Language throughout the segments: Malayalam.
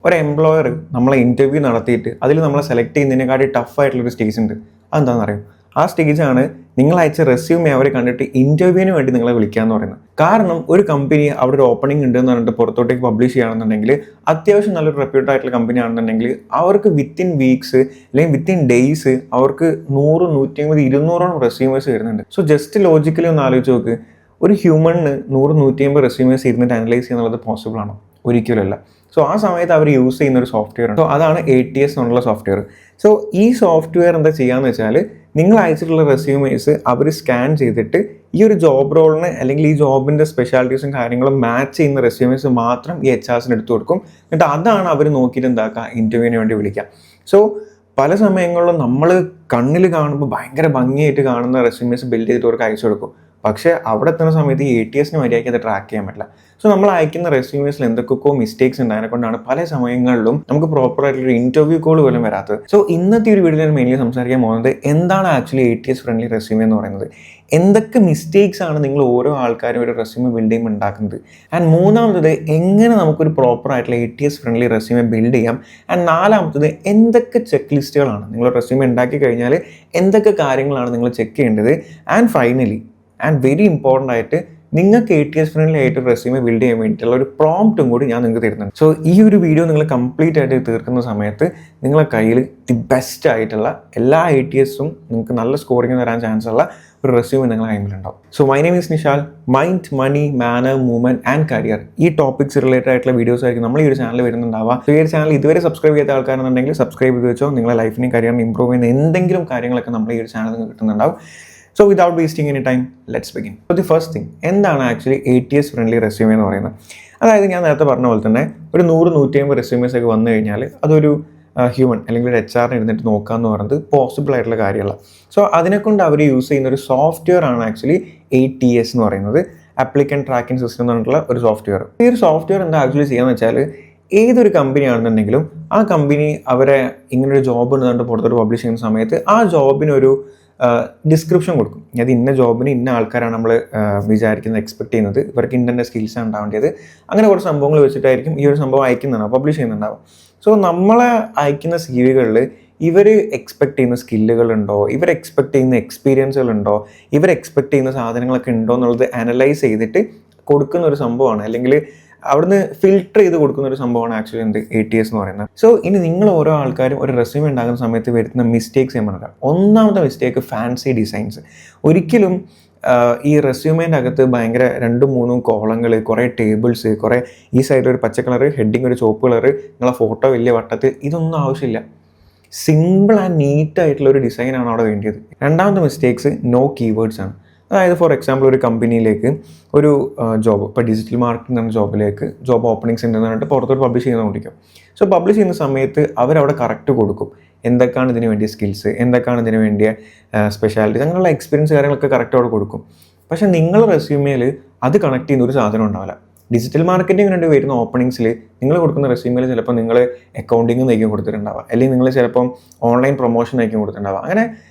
ഒരു എംപ്ലോയർ നമ്മളെ ഇൻ്റർവ്യൂ നടത്തിയിട്ട് അതിൽ നമ്മളെ സെലക്ട് ചെയ്യുന്നതിനെക്കാട്ടി ടഫായിട്ടുള്ളൊരു സ്റ്റേജ് ഉണ്ട്. അതെന്താണെന്ന് അറിയാം? ആ സ്റ്റേജാണ് നിങ്ങൾ അയച്ച റെസ്യൂമെ അവർ കണ്ടിട്ട് ഇൻ്റർവ്യൂവിന് വേണ്ടി നിങ്ങളെ വിളിക്കാമെന്ന് പറയുന്നത്. കാരണം ഒരു കമ്പനി അവിടെ ഒരു ഓപ്പണിംഗ് ഉണ്ട് എന്ന് പറഞ്ഞിട്ട് പുറത്തോട്ടേക്ക് പബ്ലിഷ് ചെയ്യുകയാണെന്നുണ്ടെങ്കിൽ, അത്യാവശ്യം നല്ലൊരു റെപ്യൂട്ടഡ് ആയിട്ടുള്ള കമ്പനി ആണെന്നുണ്ടെങ്കിൽ അവർക്ക് വിത്തിൻ വീക്സ് അല്ലെങ്കിൽ വിത്തിൻ ഡേയ്സ് അവർക്ക് 100, 150, 200 റെസ്യൂമേഴ്സ് വരുന്നുണ്ട്. സോ ജസ്റ്റ് ലോജിക്കലി ഒന്ന് ആലോചിച്ച് നോക്ക്, ഒരു ഹ്യൂമണിന് 100, 150 റെസ്യൂമേഴ്സ് ഇരുന്നിട്ട് അനലൈസ് ചെയ്യുന്നത് പോസിബിൾ ആണോ? ഒരിക്കലുമല്ല. സോ ആ സമയത്ത് അവർ യൂസ് ചെയ്യുന്ന ഒരു സോഫ്റ്റ്വെയർ ഉണ്ട്. സോ അതാണ് ATS എന്നുള്ള സോഫ്റ്റ്വെയർ. സോ ഈ സോഫ്റ്റ്വെയർ എന്താ ചെയ്യാന്ന് വെച്ചാൽ, നിങ്ങൾ അയച്ചിട്ടുള്ള റെസ്യൂമേഴ്സ് അവർ സ്കാൻ ചെയ്തിട്ട് ഈ ഒരു ജോബ് റോളിന് അല്ലെങ്കിൽ ഈ ജോബിൻ്റെ സ്പെഷ്യാലിറ്റീസും കാര്യങ്ങളും മാച്ച് ചെയ്യുന്ന റെസ്യൂമേഴ്സ് മാത്രം ഈ HRസിന് എടുത്തു കൊടുക്കും. എന്നിട്ട് അതാണ് അവർ നോക്കിയിട്ട് എന്താക്കുക, ഇൻ്റർവ്യൂവിന് വേണ്ടി വിളിക്കുക. സോ പല സമയങ്ങളിലും നമ്മൾ കണ്ണിൽ കാണുമ്പോൾ ഭയങ്കര ഭംഗിയായിട്ട് കാണുന്ന റെസ്യൂമേഴ്സ് ബിൽഡ് ചെയ്തിട്ട് അവർക്ക് അയച്ചു കൊടുക്കും. പക്ഷേ അവിടെ എത്തുന്ന സമയത്ത് ഈ ATSന് മര്യാദയ്ക്ക് അത് ട്രാക്ക് ചെയ്യാൻ പറ്റില്ല. സോ നമ്മൾ അയക്കുന്ന റെസ്യൂമേഴ്സിൽ എന്തൊക്കെയോ മിസ്റ്റേക്സ് ഉണ്ട്. അതിനെക്കൊണ്ടാണ് പല സമയങ്ങളിലും നമുക്ക് പ്രോപ്പർ ആയിട്ടുള്ള ഇൻ്റർവ്യൂ കോൾ പോലും വരാത്തത്. സോ ഇന്നത്തെ ഒരു വീഡിയോയിൽ ഞാൻ മെയിൻലി സംസാരിക്കാൻ പോകുന്നത് എന്താണ് ആക്ച്വലി ATS ഫ്രണ്ട്ലി റെസ്യൂമേ എന്ന് പറയുന്നത്, എന്തൊക്കെ മിസ്റ്റേക്സ് ആണ് നിങ്ങൾ ഓരോ ആൾക്കാരും ഒരു റെസ്യൂമേ ബിൽഡ് ചെയ്യുമ്പോൾ ഉണ്ടാക്കുന്നത്, ആൻഡ് മൂന്നാമത്തത് എങ്ങനെ നമുക്കൊരു പ്രോപ്പർ ആയിട്ടുള്ള ATS ഫ്രണ്ട്ലി റെസ്യൂമേ ബിൽഡ് ചെയ്യാം, ആൻഡ് നാലാമത്തത് എന്തൊക്കെ ചെക്ക് ലിസ്റ്റുകളാണ് നിങ്ങൾ റെസ്യൂമേ ഉണ്ടാക്കി കഴിഞ്ഞാൽ എന്തൊക്കെ കാര്യങ്ങളാണ് നിങ്ങൾ ചെക്ക് ചെയ്യേണ്ടത്, and finally and very important ആയിട്ട് നിങ്ങൾക്ക് ATS ഫ്രണ്ട്ലി ആയിട്ട് റെസ്യൂമേ ബിൽഡ് ചെയ്യാൻ വേണ്ടിയിട്ടുള്ള ഒരു പ്രോംപ്റ്റും കൂടി ഞാൻ നിങ്ങൾക്ക് തരുന്നുണ്ട്. സോ ഈ ഒരു വീഡിയോ നിങ്ങൾ കംപ്ലീറ്റ് ആയിട്ട് തീർക്കുന്ന സമയത്ത് നിങ്ങളുടെ കയ്യിൽ ദി ബെസ്റ്റ് ആയിട്ടുള്ള എല്ലാ ATSും നിങ്ങൾക്ക് നല്ല സ്കോറിങ് തരാൻ ചാൻസ് ഉള്ള ഒരു റെസ്യൂമേ നിങ്ങളുടെ കയ്യിലുണ്ടാവും. So my name is Nishal. Mind, money, manner, movement and career, ഈ ടോപ്പിക്സ് റിലേറ്റഡ് ആയിട്ടുള്ള വീഡിയോസ് ആയിരിക്കും നമ്മൾ ഈ ഒരു ചാനൽ വരുന്നുണ്ടാവുക. സോ ഈ ഒരു ചാനൽ ഇതുവരെ സബ്സ്ക്രൈബ് ചെയ്ത ആൾക്കാരെന്നുണ്ടെങ്കിൽ സബ്സ്ക്രൈബ് ചെയ്ത് വെച്ചോ. നിങ്ങളുടെ ലൈഫിനെയും കരിയറിനെ ഇമ്പ്രൂവ് ചെയ്യുന്ന എന്തെങ്കിലും കാര്യങ്ങളൊക്കെ നമ്മൾ ഈ ഒരു ചാനൽ നിന്ന് കിട്ടുന്നുണ്ടാവും. So without wasting any time, let's begin. So the first thing, എന്താണ് ആക്ച്വലി ATS ഫ്രണ്ട്ലി റെസ്യൂമേ എന്ന് പറയുന്നത്? അതായത് ഞാൻ നേരത്തെ പറഞ്ഞ പോലെ തന്നെ ഒരു 100, 150 റെസ്യൂമേഴ്സ് ഒക്കെ വന്നു കഴിഞ്ഞാൽ അതൊരു ഹ്യൂമൻ അല്ലെങ്കിൽ ഒരു HRനെ ഇരുന്നിട്ട് നോക്കാമെന്ന് പറയുന്നത് പോസിബിൾ ആയിട്ടുള്ള കാര്യമല്ല. സോ അതിനെക്കൊണ്ട് അവർ യൂസ് ചെയ്യുന്ന ഒരു സോഫ്റ്റ്വെയർ ആണ് ആക്ച്വലി ATS എന്ന് പറയുന്നത്, ആപ്ലിക്കൻ്റ് ട്രാക്കിംഗ് സിസ്റ്റം എന്ന് പറഞ്ഞിട്ടുള്ള ഒരു സോഫ്റ്റ്വെയർ. ഈ ഒരു സോഫ്റ്റ്വെയർ എന്താ ആക്ച്വലി ചെയ്യാന്ന് വെച്ചാൽ, ഏതൊരു കമ്പനി ആണെന്നുണ്ടെങ്കിലും ആ കമ്പനി അവരെ ഇങ്ങനൊരു ജോബ് എന്നുകൊണ്ട് പുറത്തോട്ട് പബ്ലിഷ് ചെയ്യുന്ന സമയത്ത് ആ ജോബിനൊരു ഡിസ്ക്രിപ്ഷൻ കൊടുക്കും. അത് ഇന്ന ജോബിന് ഇന്ന ആൾക്കാരാണ് നമ്മൾ വിചാരിക്കുന്നത്, എക്സ്പെക്ട് ചെയ്യുന്നത്, ഇവർക്ക് ഇന്ന സ്കിൽസാണ് ഉണ്ടാവേണ്ടത്, അങ്ങനെ കുറച്ച് സംഭവങ്ങൾ വെച്ചിട്ടായിരിക്കും ഈ ഒരു സംഭവം അയക്കുന്നുണ്ടാവും, പബ്ലിഷ് ചെയ്യുന്നുണ്ടാവും. സോ നമ്മളെ അയക്കുന്ന CVകളിൽ ഇവർ എക്സ്പെക്ട് ചെയ്യുന്ന സ്കില്ലുകളുണ്ടോ, ഇവർ എക്സ്പെക്ട് ചെയ്യുന്ന എക്സ്പീരിയൻസുകളുണ്ടോ, ഇവർ എക്സ്പെക്ട് ചെയ്യുന്ന സാധനങ്ങളൊക്കെ ഉണ്ടോ എന്നുള്ളത് അനലൈസ് ചെയ്തിട്ട് കൊടുക്കുന്ന ഒരു സംഭവമാണ്, അല്ലെങ്കിൽ അവിടുന്ന് ഫിൽട്ടർ ചെയ്ത് കൊടുക്കുന്ന ഒരു സംഭവമാണ് ആക്ച്വലി ATS എന്ന് പറയുന്നത്. സോ ഇനി നിങ്ങൾ ഓരോ ആൾക്കാരും ഒരു റെസ്യൂമേ ഉണ്ടാകുന്ന സമയത്ത് വരുന്ന മിസ്റ്റേക്സ് ഞാൻ പറഞ്ഞില്ല. ഒന്നാമത്തെ മിസ്റ്റേക്ക് ഫാൻസി ഡിസൈൻസ്. ഒരിക്കലും ഈ റെസ്യൂമേൻ്റെ അകത്ത് ഭയങ്കര 2, 3 കോളങ്ങൾ, കുറേ ടേബിൾസ്, കുറേ ഈ സൈഡിൽ ഒരു പച്ച കളർ, ഹെഡിങ് ഒരു ചുവപ്പ് കളർ, നിങ്ങളെ ഫോട്ടോ വലിയ വട്ടത്തിൽ, ഇതൊന്നും ആവശ്യമില്ല. സിമ്പിൾ ആൻഡ് നീറ്റായിട്ടുള്ള ഒരു ഡിസൈനാണ് അവിടെ വേണ്ടിയത്. രണ്ടാമത്തെ മിസ്റ്റേക്സ് നോ കീവേഡ്സ് ആണ്. അതായത് ഫോർ എക്സാമ്പിൾ ഒരു കമ്പനിയിലേക്ക് ഒരു ജോബ്, ഇപ്പോൾ ഡിജിറ്റൽ മാർക്കറ്റിംഗ് എന്ന ജോബിലേക്ക് ജോബ് ഓപ്പണിങ്സ് ഉണ്ടെന്ന് പറഞ്ഞിട്ട് പുറത്തോട്ട് പബ്ലിഷ് ചെയ്യുന്നതുകൊണ്ടിരിക്കും. സോ പബ്ലിഷ് ചെയ്യുന്ന സമയത്ത് അവരവിടെ കറക്റ്റ് കൊടുക്കും എന്തൊക്കെയാണ് ഇതിന് വേണ്ടിയ സ്കിൽസ്, എന്തൊക്കെയാണ് ഇതിന് വേണ്ടിയ സ്പെഷ്യാലിറ്റീസ്, അങ്ങനെയുള്ള എക്സ്പീരിയൻസ് കാര്യങ്ങളൊക്കെ കറക്റ്റ് അവിടെ കൊടുക്കും. പക്ഷേ നിങ്ങൾ റെസ്യൂമേൽ അത് കണക്ട് ചെയ്യുന്ന ഒരു സാധനം ഉണ്ടാവില്ല. ഡിജിറ്റൽ മാർക്കറ്റിംഗ് വേണ്ടി വരുന്ന ഓപ്പണിങ്സിൽ നിങ്ങൾ കൊടുക്കുന്ന റെസ്യൂമേൽ ചിലപ്പോൾ നിങ്ങൾ അക്കൗണ്ടിങ് നയിക്കും കൊടുത്തിട്ടുണ്ടാവുക, അല്ലെങ്കിൽ നിങ്ങൾ ചിലപ്പം ഓൺലൈൻ പ്രൊമോഷൻ നയിക്കും കൊടുത്തിട്ടുണ്ടാവുക. അങ്ങനെ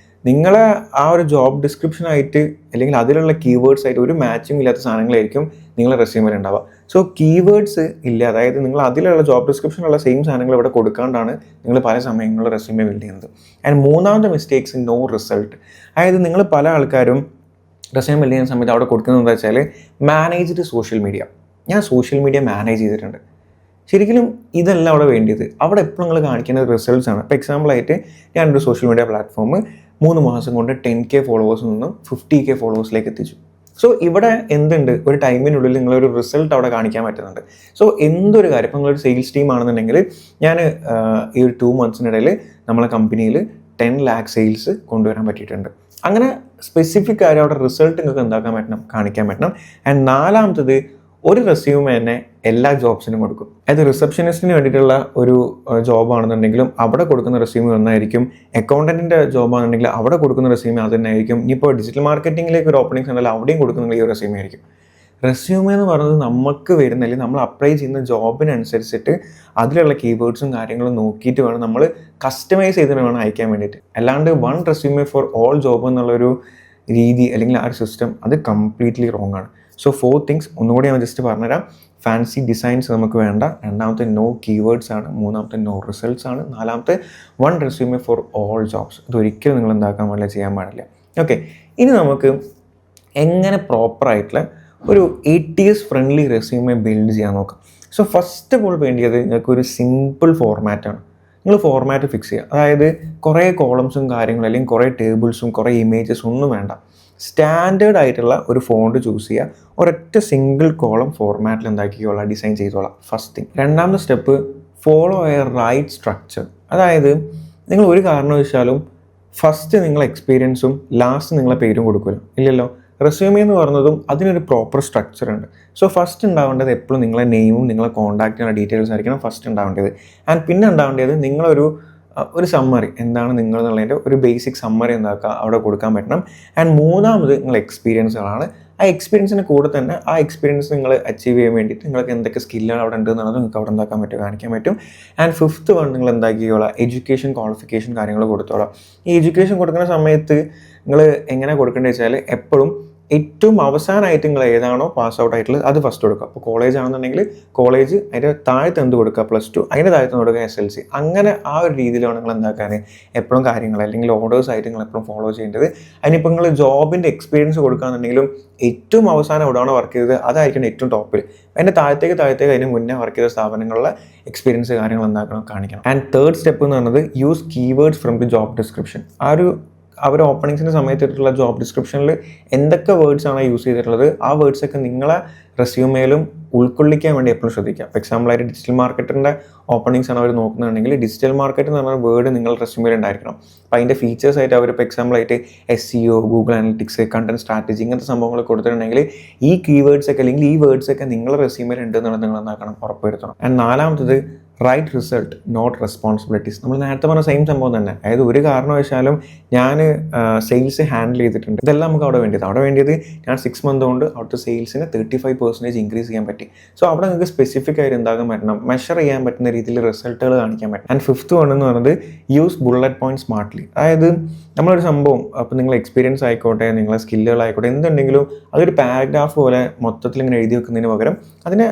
നിങ്ങളെ ആ ഒരു ജോബ് ഡിസ്ക്രിപ്ഷനായിട്ട് അല്ലെങ്കിൽ അതിലുള്ള കീവേഡ്സ് ആയിട്ട് ഒരു മാച്ചിങ് ഇല്ലാത്ത സാധനങ്ങളായിരിക്കും നിങ്ങളെ റെസ്യൂമേൽ ഉണ്ടാവുക. സോ കീവേഡ്സ് ഇല്ല, അതായത് നിങ്ങൾ അതിലുള്ള ജോബ് ഡിസ്ക്രിപ്ഷനുള്ള സെയിം സാധനങ്ങൾ ഇവിടെ കൊടുക്കാണ്ടാണ് നിങ്ങൾ പല സമയങ്ങളിൽ റെസ്യൂമേ ബിൽഡ് ചെയ്യുന്നത്. ആൻഡ് മൂന്നാമത്തെ മിസ്റ്റേക്സ് നോ റിസൾട്ട്. അതായത് നിങ്ങൾ പല ആൾക്കാരും റെസ്യൂമേ ബിൽഡ് ചെയ്യുന്ന സമയത്ത് അവിടെ കൊടുക്കുന്നത് എന്താ വെച്ചാൽ മാനേജ്ഡ് സോഷ്യൽ മീഡിയ. ഞാൻ സോഷ്യൽ മീഡിയ മാനേജ് ചെയ്തിട്ടുണ്ട്. ശരിക്കും ഇതല്ല അവിടെ വേണ്ടിയത്. അവിടെ എപ്പോഴും നിങ്ങൾ കാണിക്കേണ്ടത് റിസൾട്ട്സ് ആണ്. ഇപ്പോൾ എക്സാമ്പിളായിട്ട് ഞാനൊരു സോഷ്യൽ മീഡിയ പ്ലാറ്റ്ഫോം 3 മാസം കൊണ്ട് 10K ഫോളോവേഴ്സിൽ നിന്നും 50K ഫോളോവേഴ്സിലേക്ക് എത്തിച്ചു. സോ ഇവിടെ എന്തുണ്ട്, ഒരു ടൈമിനുള്ളിൽ നിങ്ങളൊരു റിസൾട്ട് അവിടെ കാണിക്കാൻ പറ്റുന്നുണ്ട്. സോ എന്തൊരു കാര്യം, ഇപ്പോൾ നിങ്ങളൊരു സെയിൽസ് ടീം ആണെന്നുണ്ടെങ്കിൽ ഞാൻ ഈ ഒരു 2 മന്ത്സിനിടയിൽ നമ്മളെ കമ്പനിയിൽ 10 lakh സെയിൽസ് കൊണ്ടുവരാൻ പറ്റിയിട്ടുണ്ട്. അങ്ങനെ സ്പെസിഫിക് ആയിട്ട് അവിടെ റിസൾട്ട് നിങ്ങൾക്ക് എന്താക്കാൻ പറ്റണം, കാണിക്കാൻ പറ്റണം. ആൻഡ് നാലാമത്തത്, ഒരു റെസ്യൂമേ തന്നെ എല്ലാ ജോബ്സിനും കൊടുക്കും. അതായത് റിസപ്ഷനിസ്റ്റിന് വേണ്ടിയിട്ടുള്ള ഒരു ജോബാണെന്നുണ്ടെങ്കിലും അവിടെ കൊടുക്കുന്ന റെസ്യൂമേ ഒന്നായിരിക്കും, അക്കൗണ്ടൻറ്റിൻ്റെ ജോബാണെന്നുണ്ടെങ്കിൽ അവിടെ കൊടുക്കുന്ന റെസ്യൂമേ അത് തന്നെ ആയിരിക്കും. ഇനിയിപ്പോൾ ഡിജിറ്റൽ മാർക്കറ്റിംഗിലേക്ക് ഒരു ഓപ്പണിങ്സ് ഉണ്ടെങ്കിൽ അവിടെയും കൊടുക്കുന്ന ഈ റെസ്യൂമേ ആയിരിക്കും. റെസ്യൂമേ എന്ന് പറയുന്നത് നമുക്ക് വരുന്ന, അല്ലെങ്കിൽ നമ്മൾ അപ്ലൈ ചെയ്യുന്ന ജോബിനനുസരിച്ചിട്ട് അതിലുള്ള കീവേഡ്സും കാര്യങ്ങളും നോക്കിയിട്ട് വേണം നമ്മൾ കസ്റ്റമൈസ് ചെയ്തിട്ട് വേണം അയക്കാൻ വേണ്ടിയിട്ട്. അല്ലാണ്ട് one resume for all job എന്നുള്ളൊരു രീതി അല്ലെങ്കിൽ ആ ഒരു സിസ്റ്റം അത് കംപ്ലീറ്റ്ലി റോങ് ആണ്. സോ 4 തിങ്സ് ഒന്നുകൂടി ഞാൻ ജസ്റ്റ് പറഞ്ഞുതരാം. ഫാൻസി ഡിസൈൻസ് നമുക്ക് വേണ്ട. രണ്ടാമത്തെ നോ കീവേഡ്സ് ആണ്. മൂന്നാമത്തെ നോ റിസൾട്ട്സ് ആണ്. നാലാമത്തെ 1 റെസ്യൂമെ ഫോർ ഓൾ ജോബ്സ്. ഇതൊരിക്കലും നിങ്ങൾ എന്താക്കാൻ പാടില്ല, ചെയ്യാൻ പാടില്ല. ഓക്കെ, ഇനി നമുക്ക് എങ്ങനെ പ്രോപ്പറായിട്ടുള്ള ഒരു ATS ഫ്രണ്ട്ലി റെസ്യൂമെ ബിൽഡ് ചെയ്യാൻ നോക്കാം. സോ ഫസ്റ്റ് ഓഫ് ഓൾ വേണ്ടിയത് നിങ്ങൾക്കൊരു സിമ്പിൾ ഫോർമാറ്റാണ്. നിങ്ങൾ ഫോർമാറ്റ് ഫിക്സ് ചെയ്യുക. അതായത് കുറേ കോളംസും കാര്യങ്ങളും അല്ലെങ്കിൽ കുറേ ടേബിൾസും കുറേ ഇമേജസും ഒന്നും വേണ്ട. സ്റ്റാൻഡേർഡ് ആയിട്ടുള്ള ഒരു ഫോണ്ട് ചൂസ് ചെയ്യുക. ഒരൊറ്റ സിംഗിൾ കോളം ഫോർമാറ്റിൽ എന്താക്കിക്കോളാം, ഡിസൈൻ ചെയ്തോളാം. First thing. രണ്ടാമത്തെ step, follow a right structure. അതായത് നിങ്ങൾ ഒരു കാരണവശാലും ഫസ്റ്റ് നിങ്ങളെ എക്സ്പീരിയൻസും ലാസ്റ്റ് നിങ്ങളെ പേരും കൊടുക്കില്ല, ഇല്ലല്ലോ. റെസ്യൂമേ എന്ന് പറയുന്നതും അതിനൊരു പ്രോപ്പർ സ്ട്രക്ചർ ഉണ്ട്. സോ ഫസ്റ്റ് ഉണ്ടാവേണ്ടത് എപ്പോഴും നിങ്ങളെ നെയിമും നിങ്ങളെ കോൺടാക്ട് ചെയ്യുന്ന ഡീറ്റെയിൽസ് ആയിരിക്കണം ഫസ്റ്റ് ഉണ്ടാവേണ്ടത്. ആൻഡ് പിന്നെ ഉണ്ടാവേണ്ടത് നിങ്ങളൊരു സമ്മറി, എന്താണ് നിങ്ങൾ എന്നുള്ളതിൻ്റെ ഒരു ബേസിക് സമ്മറി എന്താക്കുക അവിടെ കൊടുക്കാൻ പറ്റണം. ആൻഡ് മൂന്നാമത് നിങ്ങൾ എക്സ്പീരിയൻസുകളാണ്. ആ എക്സ്പീരിയൻസിന് കൂടെ തന്നെ ആ എക്സ്പീരിയൻസ് നിങ്ങൾ അച്ചീവ് ചെയ്യാൻ വേണ്ടിയിട്ട് നിങ്ങൾക്ക് എന്തൊക്കെ സ്കില്ലുകൾ അവിടെ ഉണ്ട് എന്നുള്ളത് നിങ്ങൾക്ക് അവിടെ എന്താക്കാൻ പറ്റും, കാണിക്കാൻ പറ്റും. ആൻഡ് ഫിഫ്ത്ത് വൺ, നിങ്ങൾ എന്താക്കിക്കോളാം, എഡ്യൂക്കേഷൻ ക്വാളിഫിക്കേഷൻ കാര്യങ്ങൾ കൊടുത്തോളാം. ഈ എഡ്യൂക്കേഷൻ കൊടുക്കുന്ന സമയത്ത് നിങ്ങൾ എങ്ങനെ കൊടുക്കേണ്ടത് വെച്ചാൽ എപ്പോഴും ഏറ്റവും അവസാനമായിട്ട് നിങ്ങൾ ഏതാണോ പാസ് ഔട്ട് ആയിട്ടുള്ളത് അത് ഫസ്റ്റ് കൊടുക്കുക. അപ്പോൾ കോളേജ് ആണെന്നുണ്ടെങ്കിൽ കോളേജ്, അതിൻ്റെ താഴത്ത് എന്ത് കൊടുക്കുക, +2, അതിൻ്റെ താഴത്ത് കൊടുക്കുക SLC. അങ്ങനെ ആ ഒരു രീതിയിലാണ് നിങ്ങൾ എന്താക്കാൻ എപ്പോഴും കാര്യങ്ങൾ അല്ലെങ്കിൽ ഓർഡേഴ്സ് ആയിട്ട് നിങ്ങൾ എപ്പോഴും ഫോളോ ചെയ്യേണ്ടത്. അതിനിപ്പോൾ നിങ്ങൾ ജോബിൻ്റെ എക്സ്പീരിയൻസ് കൊടുക്കുകയാണെന്നുണ്ടെങ്കിലും ഏറ്റവും അവസാനം എവിടെയാണോ വർക്ക് ചെയ്തത് അതായിരിക്കണം ഏറ്റവും ടോപ്പിൽ. അതിൻ്റെ താഴത്തേക്ക് അതിന് മുന്നേ വർക്ക് ചെയ്ത സ്ഥാപനങ്ങളിലെ എക്സ്പീരിയൻസ് കാര്യങ്ങൾ എന്താക്കണം, കാണിക്കണം. ആൻഡ് തേർഡ് സ്റ്റെപ്പ് എന്ന് പറയുന്നത് use keywords from the job description. അവർ ഓപ്പണിങ്സിൻ്റെ സമയത്ത് ഇട്ടിട്ടുള്ള ജോബ് ഡിസ്ക്രിപ്ഷനിൽ എന്തൊക്കെ വേർഡ്സ് ആണ് യൂസ് ചെയ്തിട്ടുള്ളത് ആ വേർഡ്സൊക്കെ നിങ്ങളെ റെസ്യൂമേലും ഉൾക്കൊള്ളിക്കാൻ വേണ്ടി എപ്പോഴും ശ്രദ്ധിക്കുക. ഫോർ എക്സാമ്പിളായിട്ട് ഡിജിറ്റൽ മാർക്കറ്റിൻ്റെ ഓപ്പണിങ്സ് ആണ് അവർ നോക്കുന്നുണ്ടെങ്കിൽ ഡിജിറ്റൽ മാർക്കറ്റ് എന്ന് പറഞ്ഞ വേർഡ് നിങ്ങൾ റെസ്യൂമേൽ ഉണ്ടായിരിക്കണം. അപ്പോൾ അതിൻ്റെ ഫീച്ചേഴ്സ് ആയിട്ട് അവർ ഇപ്പോൾ എക്സാമ്പിളായിട്ട് SEO, Google analytics, content strategy ഇങ്ങനത്തെ സംഭവങ്ങൾ കൊടുത്തിട്ടുണ്ടെങ്കിൽ ഈ കീവേഡ്സൊക്കെ അല്ലെങ്കിൽ ഈ വേർഡ്സൊക്കെ നിങ്ങളുടെ റെസ്യൂമേൽ ഉണ്ട് എന്നുള്ളത് നിങ്ങൾ എന്താക്കണം, ഉറപ്പുവരുത്തണം. ആൻഡ് നാലാമത്തത് റൈറ്റ് റിസൾട്ട് നോട്ട് റെസ്പോൺസിബിലിറ്റീസ്. നമ്മൾ നേരത്തെ പറഞ്ഞ സെയിം സംഭവം തന്നെ. അതായത് ഒരു കാരണവശാലും ഞാൻ സെയിൽസ് ഹാൻഡിൽ ചെയ്തിട്ടുണ്ട്, ഇതെല്ലാം നമുക്ക് അവിടെ വേണ്ടിയത് ഞാൻ 6 മന്ത് കൊണ്ട് അവിടുത്തെ സെയിൽസിന് 35% ഇൻക്രീസ് ചെയ്യാൻ പറ്റി. സോ അവിടെ നിങ്ങൾക്ക് സ്പെസിഫിക് ആയിട്ട് എന്താകാൻ പറ്റണം, മെഷർ ചെയ്യാൻ പറ്റുന്ന രീതിയിൽ റിസൾട്ടുകൾ കാണിക്കാൻ പറ്റും. ആൻഡ് ഫിഫ്ത്ത് വൺ എന്ന് പറയുന്നത് യൂസ് ബുള്ളറ്റ് പോയിന്റ് സ്മാർട്ട്ലി. അതായത് നമ്മളൊരു സംഭവം, അപ്പോൾ നിങ്ങളെ എക്സ്പീരിയൻസ് ആയിക്കോട്ടെ, നിങ്ങളെ സ്കില്ലുകളായിക്കോട്ടെ, എന്തുണ്ടെങ്കിലും അതൊരു പാരഗ്രാഫ് പോലെ മൊത്തത്തിൽ ഇങ്ങനെ എഴുതി വെക്കുന്നതിന് പകരം അതിനെ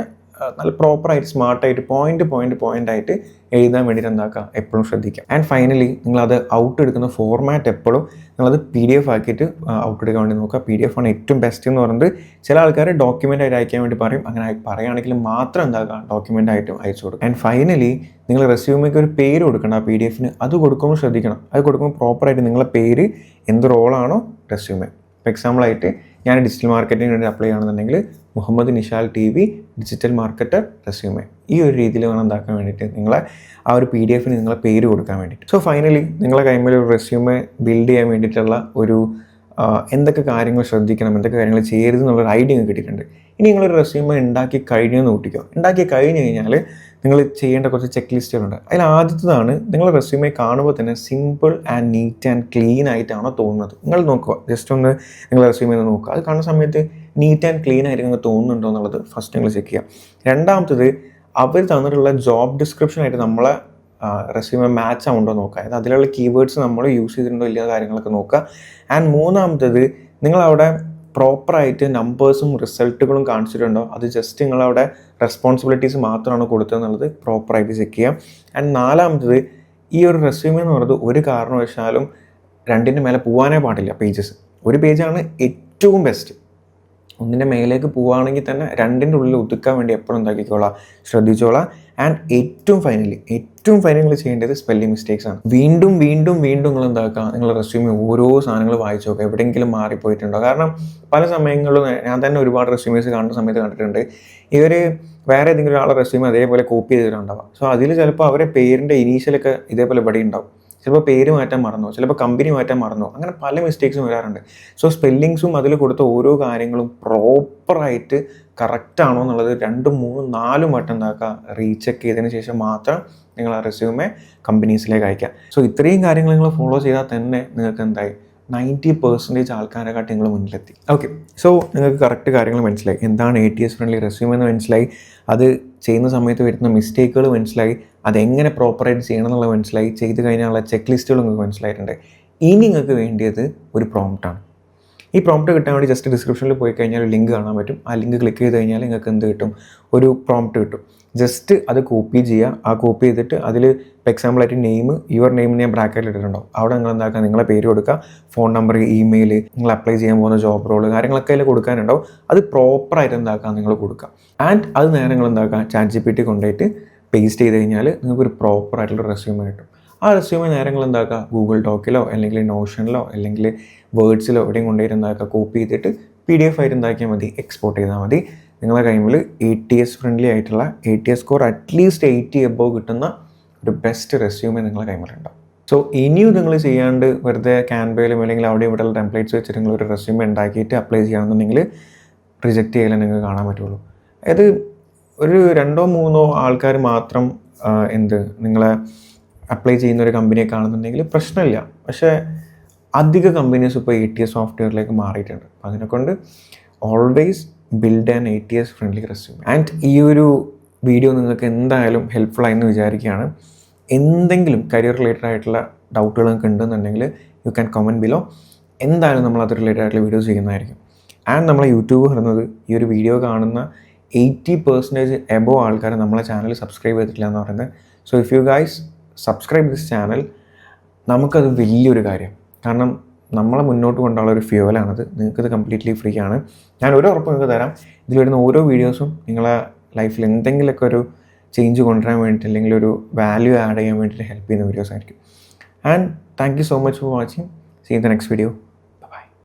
നല്ല പ്രോപ്പറായിട്ട് സ്മാർട്ടായിട്ട് പോയിന്റ് ആയിട്ട് എഴുതാൻ വേണ്ടിയിട്ട് എന്താക്കുക, എപ്പോഴും ശ്രദ്ധിക്കുക. ആൻഡ് ഫൈനലി നിങ്ങളത് ഔട്ട് എടുക്കുന്ന ഫോർമാറ്റ് എപ്പോഴും നിങ്ങളത് PDF ആക്കിയിട്ട് ഔട്ട് എടുക്കാൻ വേണ്ടി നോക്കുക. PDF ആണ് ഏറ്റവും ബെസ്റ്റ് എന്ന് പറയുന്നത്. ചില ആൾക്കാർ ഡോക്യുമെൻ്റ് ആയിട്ട് അയക്കാൻ വേണ്ടി പറയും. അങ്ങനെ പറയുകയാണെങ്കിൽ മാത്രം എന്താക്കുക, ഡോക്യുമെൻ്റ് ആയിട്ട് അയച്ചു കൊടുക്കുക. ആൻഡ് ഫൈനലി നിങ്ങൾ റെസ്യൂമേക്ക് ഒരു പേര് കൊടുക്കണം. ആ PDF-ന് അത് കൊടുക്കുമ്പോൾ ശ്രദ്ധിക്കണം. അത് കൊടുക്കുമ്പോൾ പ്രോപ്പറായിട്ട് നിങ്ങളെ പേര് എന്ത് റോളാണോ റെസ്യൂമേ. ഫോർ എക്സാമ്പിളായിട്ട് ഞാൻ ഡിജിറ്റൽ മാർക്കറ്റിംഗ് വേണ്ടി അപ്ലൈ ചെയ്യണമെന്നുണ്ടെങ്കിൽ Muhammad Nishal TV digital marketer resume. ഈ ഒരു രീതിയിൽ വേണം എന്താക്കാൻ വേണ്ടിയിട്ട് നിങ്ങളെ ആ ഒരു PDF-ന് നിങ്ങളെ പേര് കൊടുക്കാൻ വേണ്ടിയിട്ട്. സോ ഫൈനലി നിങ്ങളെ കൈമിൽ ഒരു റെസ്യൂമേ ബിൽഡ് ചെയ്യാൻ വേണ്ടിയിട്ടുള്ള ഒരു എന്തൊക്കെ കാര്യങ്ങൾ ശ്രദ്ധിക്കണം, എന്തൊക്കെ കാര്യങ്ങൾ ചെയ്യരുത് എന്നുള്ളൊരു ഐഡിയ നിങ്ങൾക്ക് കിട്ടിയിട്ടുണ്ട്. ഇനി നിങ്ങളൊരു റെസ്യൂമേ ഉണ്ടാക്കി കഴിഞ്ഞെന്ന് കൂട്ടിക്കോ. ഉണ്ടാക്കി കഴിഞ്ഞ് കഴിഞ്ഞാൽ നിങ്ങൾ ചെയ്യേണ്ട കുറച്ച് ചെക്ക് ലിസ്റ്റുകളുണ്ട്. അതിൽ ആദ്യത്തേതാണ്, നിങ്ങൾ റെസ്യൂമേ കാണുമ്പോൾ തന്നെ simple and neat and clean ആയിട്ടാണോ തോന്നുന്നത്. നിങ്ങൾ നോക്കുക, ജസ്റ്റ് ഒന്ന് നിങ്ങൾ റെസ്യൂമേ നോക്കുക. അത് കാണുന്ന സമയത്ത് നീറ്റ് ആൻഡ് ക്ലീൻ ആയിട്ട് നിങ്ങൾക്ക് തോന്നുന്നുണ്ടോ എന്നുള്ളത് ഫസ്റ്റ് നിങ്ങൾ ചെക്ക് ചെയ്യുക. രണ്ടാമത്തത്, അവർ തന്നിട്ടുള്ള ജോബ് ഡിസ്ക്രിപ്ഷനായിട്ട് നമ്മളെ റെസ്യൂമേ മാച്ച് ആവുണ്ടോ നോക്കുക. അതായത് അതിലുള്ള കീവേഡ്സ് നമ്മൾ യൂസ് ചെയ്തിട്ടുണ്ടോ ഇല്ല കാര്യങ്ങളൊക്കെ നോക്കുക. ആൻഡ് മൂന്നാമത്തത്, നിങ്ങളവിടെ പ്രോപ്പറായിട്ട് നമ്പേഴ്സും റിസൾട്ടുകളും കാണിച്ചിട്ടുണ്ടോ, അത് ജസ്റ്റ് നിങ്ങളവിടെ റെസ്പോൺസിബിലിറ്റീസ് മാത്രമാണ് കൊടുത്തതെന്നുള്ളത് പ്രോപ്പറായിട്ട് ചെക്ക് ചെയ്യാം. ആൻഡ് നാലാമത്തത്, ഈ ഒരു റെസ്യൂമേ എന്ന് പറയുന്നത് ഒരു കാരണവശാലും 2ൻ്റെ മേലെ പോകാനേ പാടില്ല. പേജസ് ഒരു പേജാണ് ഏറ്റവും ബെസ്റ്റ്. 1ൻ്റെ മേലേക്ക് പോവുകയാണെങ്കിൽ തന്നെ 2ൻ്റെ ഉള്ളിൽ ഒതുക്കാൻ വേണ്ടി എപ്പോഴും എന്താക്കിക്കോളാം, ശ്രദ്ധിച്ചോളാം. ആൻഡ് ഏറ്റവും ഫൈനലി നിങ്ങൾ ചെയ്യേണ്ടത് സ്പെല്ലിംഗ് മിസ്റ്റേക്സ് ആണ്. വീണ്ടും നിങ്ങൾ എന്താക്കുക, നിങ്ങൾ റെസ്യൂമേ ഓരോ സാധനങ്ങൾ വായിച്ചു നോക്കുക, എവിടെയെങ്കിലും മാറിപ്പോയിട്ടുണ്ടോ. കാരണം പല സമയങ്ങളിലും ഞാൻ തന്നെ ഒരുപാട് റെസ്യൂമേഴ്സ് കാണുന്ന സമയത്ത് കണ്ടിട്ടുണ്ട്, ഇവർ വേറെ ഏതെങ്കിലും ഒരാളെ റെസ്യൂമേ അതേപോലെ കോപ്പി ചെയ്തിട്ടുണ്ടാവുക. സോ അതിൽ ചിലപ്പോൾ അവരെ പേരിൻ്റെ ഇനീഷ്യലൊക്കെ ഇതേപോലെ ഇവിടെ ഉണ്ടാവും. ചിലപ്പോൾ പേര് മാറ്റാൻ മറന്നോ, ചിലപ്പോൾ കമ്പനി മാറ്റാൻ മറന്നോ, അങ്ങനെ പല മിസ്റ്റേക്സും വരാറുണ്ട്. സോ സ്പെല്ലിങ്സും അതിൽ കൊടുത്ത ഓരോ കാര്യങ്ങളും പ്രോപ്പറായിട്ട് കറക്റ്റാണോ എന്നുള്ളത് 2, 3, 4 വട്ടം എന്താക്കുക, റീചെക്ക് ചെയ്തതിന് ശേഷം മാത്രം നിങ്ങൾ ആ റെസ്യൂമേ കമ്പനീസിലേക്ക് അയക്കുക. സോ ഇത്രയും കാര്യങ്ങൾ നിങ്ങൾ ഫോളോ ചെയ്താൽ തന്നെ നിങ്ങൾക്ക് എന്തായി 90% ആൾക്കാരെക്കാട്ടി നിങ്ങൾ മുന്നിലെത്തി. ഓക്കെ, സോ നിങ്ങൾക്ക് കറക്റ്റ് കാര്യങ്ങൾ മനസ്സിലായി. എന്താണ് ATS ഫ്രണ്ട്ലി റെസ്യൂമേ എന്ന് മനസ്സിലായി. അത് ചെയ്യുന്ന സമയത്ത് വരുന്ന മിസ്റ്റേക്കുകൾ മനസ്സിലായി. അതെങ്ങനെ പ്രോപ്പറായിട്ട് ചെയ്യണം എന്നുള്ളത് മനസ്സിലായി. ചെയ്ത് കഴിഞ്ഞാലുള്ള ചെക്ക് ലിസ്റ്റുകൾ നിങ്ങൾക്ക് മനസ്സിലായിട്ടുണ്ട്. ഇനി നിങ്ങൾക്ക് വേണ്ടിയത് ഒരു പ്രോംപ്റ്റാണ്. ഈ പ്രോംപ്റ്റ് കിട്ടാൻ വേണ്ടി ജസ്റ്റ് ഡിസ്ക്രിപ്ഷനിൽ പോയി കഴിഞ്ഞാൽ ഒരു ലിങ്ക് കാണാൻ പറ്റും. ആ ലിങ്ക് ക്ലിക്ക് ചെയ്ത് കഴിഞ്ഞാൽ നിങ്ങൾക്ക് എന്ത് കിട്ടും, ഒരു പ്രോംപ്റ്റ് കിട്ടും. ജസ്റ്റ് അത് കോപ്പി ചെയ്യുക. ആ കോപ്പി ചെയ്തിട്ട് അതിൽ ഇപ്പോൾ എക്സാമ്പിളായിട്ട് യുവർ നെയിം ഞാൻ ബ്രാക്കറ്റിൽ ഇട്ടിട്ടുണ്ടാവും. അവിടെ നിങ്ങൾ എന്താക്കുക, നിങ്ങളെ പേര് കൊടുക്കുക, ഫോൺ നമ്പർ, ഇമെയിൽ, നിങ്ങൾ അപ്ലൈ ചെയ്യാൻ പോകുന്ന ജോബ് റോള്, കാര്യങ്ങളൊക്കെ അതിൽ കൊടുക്കാനുണ്ടാവും. അത് പ്രോപ്പറായിട്ട് എന്താക്കുക നിങ്ങൾ കൊടുക്കുക. ആൻഡ് അത് നേരെ നിങ്ങൾ എന്താക്കുക ChatGPT കൊണ്ടുപോയിട്ട് പേസ്റ്റ് ചെയ്ത് കഴിഞ്ഞാൽ നിങ്ങൾക്കൊരു പ്രോപ്പറായിട്ടുള്ള റെസ്യൂമേ കിട്ടും. ആ റെസ്യൂമേ നേരങ്ങൾ എന്താക്കുക, ഗൂഗിൾ ഡോക്കിലോ അല്ലെങ്കിൽ നോഷനിലോ അല്ലെങ്കിൽ വേർഡ്സിലോ എവിടെയും കൊണ്ടുപോയിട്ട് എന്താക്കുക, കോപ്പി ചെയ്തിട്ട് PDF ആയിട്ട് എന്താക്കിയാൽ മതി, എക്സ്പോർട്ട് ചെയ്താൽ മതി. നിങ്ങളുടെ കയ്യിൽ ATS ഫ്രണ്ട്ലി ആയിട്ടുള്ള ATS സ്കോർ അറ്റ്ലീസ്റ്റ് 80 എബോവ് കിട്ടുന്ന ഒരു ബെസ്റ്റ് റെസ്യൂമേ നിങ്ങളുടെ കൈമിലുണ്ടാവും. സോ ഇനിയും നിങ്ങൾ ചെയ്യാണ്ട് വെറുതെ ക്യാൻവയിലും അല്ലെങ്കിൽ അവിടെ ഇവിടെയുള്ള ടെംപ്ലേറ്റ്സ് വെച്ചിട്ട് നിങ്ങൾ ഒരു റെസ്യൂമേ ഉണ്ടാക്കിയിട്ട് അപ്ലൈ ചെയ്യുകയാണെന്നുണ്ടെങ്കിൽ റിജക്റ്റ് ചെയ്യലേ നിങ്ങൾക്ക് കാണാൻ പറ്റുള്ളൂ. അതായത് ഒരു 2-3 ആൾക്കാർ മാത്രം നിങ്ങളെ അപ്ലൈ ചെയ്യുന്ന ഒരു കമ്പനിയെ കാണുന്നുണ്ടെങ്കിൽ പ്രശ്നമില്ല. പക്ഷേ അധിക കമ്പനീസ് ഇപ്പോൾ ATS സോഫ്റ്റ്വെയറിലേക്ക് മാറിയിട്ടുണ്ട്. അപ്പോൾ അതിനെക്കൊണ്ട് always build an ATS friendly resume. And ഈ ഒരു വീഡിയോ നിങ്ങൾക്ക് എന്തായാലും ഹെൽപ്ഫുൾ ആയെന്ന് വിചാരിക്കുകയാണ്. എന്തെങ്കിലും കരിയർ റിലേറ്റഡ് ആയിട്ടുള്ള ഡൗട്ടുകൾ നിങ്ങൾക്ക് ഉണ്ടെന്നുണ്ടെങ്കിൽ യു ക്യാൻ കമൻറ്റ് ബിലോ. എന്തായാലും നമ്മൾ അത് റിലേറ്റഡ് ആയിട്ടുള്ള വീഡിയോസ് ചെയ്യുന്നതായിരിക്കും. ആൻഡ് നമ്മളെ യൂട്യൂബ് പറയുന്നത് ഈ ഒരു വീഡിയോ കാണുന്ന 80% എബോവ് ആൾക്കാർ നമ്മളെ ചാനൽ സബ്സ്ക്രൈബ് ചെയ്തിട്ടില്ല എന്ന് പറയുന്നത്. So if you guys subscribe this channel, നമുക്കത് വലിയൊരു കാര്യം. കാരണം നമ്മളെ മുന്നോട്ട് കൊണ്ടുള്ള ഒരു ഫ്യൂവലാണത്. നിങ്ങൾക്കത് കംപ്ലീറ്റ്ലി ഫ്രീ ആണ്. ഞാൻ ഒരു ഉറപ്പ് നിങ്ങൾക്ക് തരാം, ഇതിൽ വരുന്ന ഓരോ വീഡിയോസും നിങ്ങളെ ലൈഫിൽ എന്തെങ്കിലുമൊക്കെ ഒരു ചേഞ്ച് കൊണ്ടുവരാൻ വേണ്ടിയിട്ട് അല്ലെങ്കിൽ ഒരു വാല്യൂ ആഡ് ചെയ്യാൻ വേണ്ടിയിട്ട് ഹെൽപ്പ് ചെയ്യുന്ന വീഡിയോസ് ആയിരിക്കും. And thank you so much for watching. See in the next video.